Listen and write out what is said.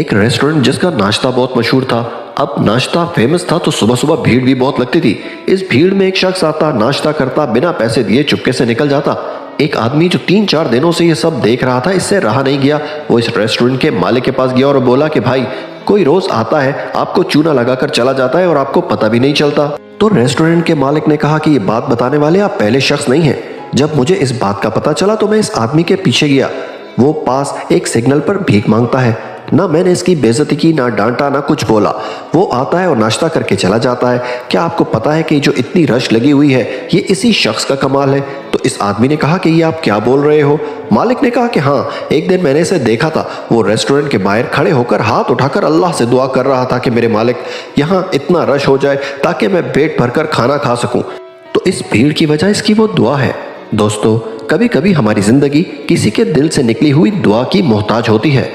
एक रेस्टोरेंट जिसका नाश्ता बहुत मशहूर था। अब नाश्ता फेमस था तो सुबह सुबह भीड़ भी बहुत लगती थी। इस भीड़ में एक शख्स आता, नाश्ता करता, बिना पैसे दिए चुपके से निकल जाता। एक आदमी जो 3-4 दिनों से ये सब देख रहा था, इससे रहा नहीं गया। वो इस रेस्टोरेंट के मालिक के पास गया और बोला कि भाई, कोई रोज आता है, आपको चूना लगाकर चला जाता है और आपको पता भी नहीं चलता। तो रेस्टोरेंट के मालिक ने कहा कि ये बात बताने वाले आप पहले शख्स नहीं हैं। जब मुझे इस बात का पता चला तो मैं इस आदमी के पीछे गया। वो पास एक सिग्नल पर भीख मांगता है। ना मैंने इसकी बेइज्जती की, ना डांटा, ना कुछ बोला। वो आता है और नाश्ता करके चला जाता है। क्या आपको पता है कि जो इतनी रश लगी हुई है, ये इसी शख्स का कमाल है? तो इस आदमी ने कहा कि ये आप क्या बोल रहे हो? मालिक ने कहा कि हाँ, एक दिन मैंने इसे देखा था। वो रेस्टोरेंट के बाहर खड़े होकर हाथ उठाकर अल्लाह से दुआ कर रहा था कि मेरे मालिक, यहाँ इतना रश हो जाए ताकि मैं पेट भरकर खाना खा सकूं। तो इस भीड़ की वजह इसकी वो दुआ है। दोस्तों, कभी कभी हमारी जिंदगी किसी के दिल से निकली हुई दुआ की मोहताज होती है।